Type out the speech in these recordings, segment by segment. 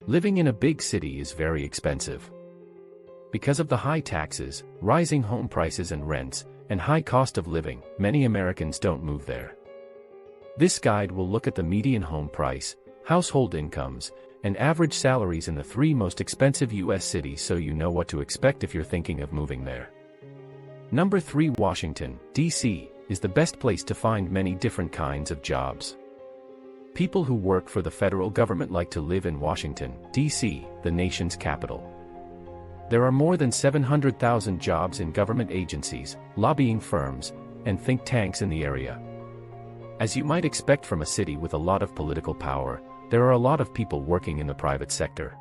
Living in a big city is very expensive. Because of the high taxes, rising home prices and rents, and high cost of living, many Americans don't move there. This guide will look at the median home price, household incomes, and average salaries in the 3 most expensive U.S. cities so you know what to expect if you're thinking of moving there. Number 3. Washington, D.C. is the best place to find many different kinds of jobs. People who work for the federal government like to live in Washington, D.C., the nation's capital. There are more than 700,000 jobs in government agencies, lobbying firms, and think tanks in the area. As you might expect from a city with a lot of political power, there are a lot of people working in the private sector.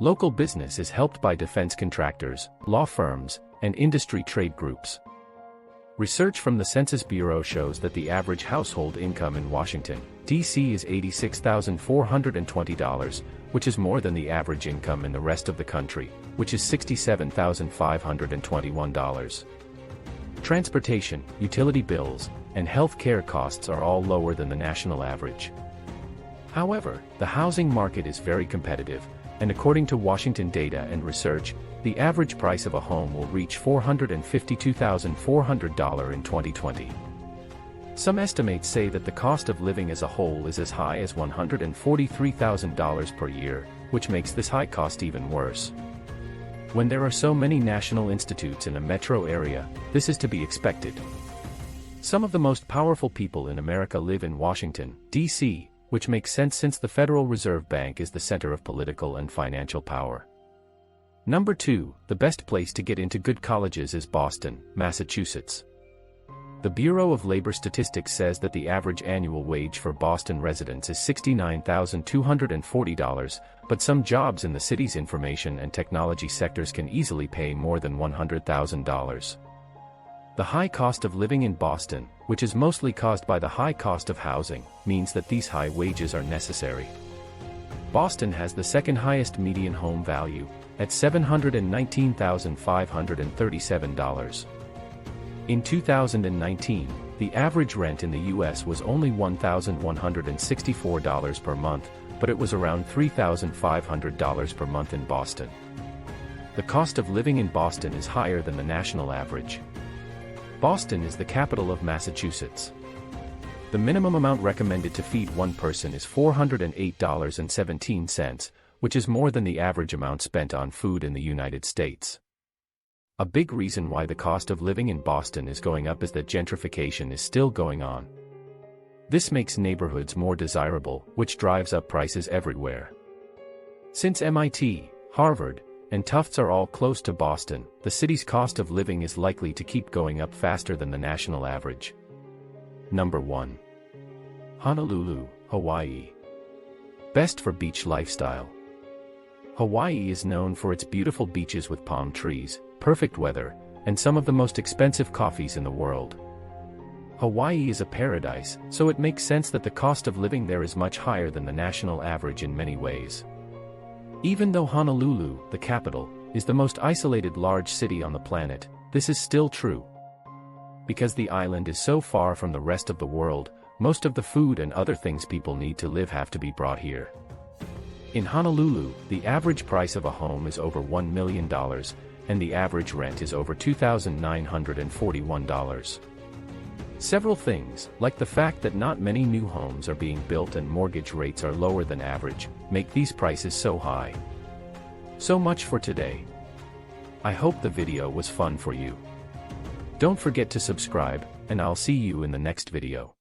Local business is helped by defense contractors, law firms, and industry trade groups. Research from the Census Bureau shows that the average household income in Washington, D.C. is $86,420, which is more than the average income in the rest of the country, which is $67,521. Transportation, utility bills, and health care costs are all lower than the national average. However, the housing market is very competitive, and according to Washington Data and Research, the average price of a home will reach $452,400 in 2020. Some estimates say that the cost of living as a whole is as high as $143,000 per year, which makes this high cost even worse. When there are so many national institutes in a metro area, this is to be expected. Some of the most powerful people in America live in Washington, D.C., which makes sense since the Federal Reserve Bank is the center of political and financial power. Number 2, the best place to get into good colleges is Boston, Massachusetts. The Bureau of Labor Statistics says that the average annual wage for Boston residents is $69,240, but some jobs in the city's information and technology sectors can easily pay more than $100,000. The high cost of living in Boston, which is mostly caused by the high cost of housing, means that these high wages are necessary. Boston has the second highest median home value, at $719,537. In 2019, the average rent in the U.S. was only $1,164 per month, but it was around $3,500 per month in Boston. The cost of living in Boston is higher than the national average. Boston is the capital of Massachusetts. The minimum amount recommended to feed one person is $408.17, which is more than the average amount spent on food in the United States. A big reason why the cost of living in Boston is going up is that gentrification is still going on. This makes neighborhoods more desirable, which drives up prices everywhere. Since MIT, Harvard, and Tufts are all close to Boston, the city's cost of living is likely to keep going up faster than the national average. Number 1. Honolulu, Hawaii. Best for beach lifestyle. Hawaii is known for its beautiful beaches with palm trees, perfect weather, and some of the most expensive coffees in the world. Hawaii is a paradise, so it makes sense that the cost of living there is much higher than the national average in many ways. Even though Honolulu, the capital, is the most isolated large city on the planet, this is still true. Because the island is so far from the rest of the world, most of the food and other things people need to live have to be brought here. In Honolulu, the average price of a home is over $1 million, and the average rent is over $2,941. Several things, like the fact that not many new homes are being built and mortgage rates are lower than average, make these prices so high. So much for today. I hope the video was fun for you. Don't forget to subscribe, and I'll see you in the next video.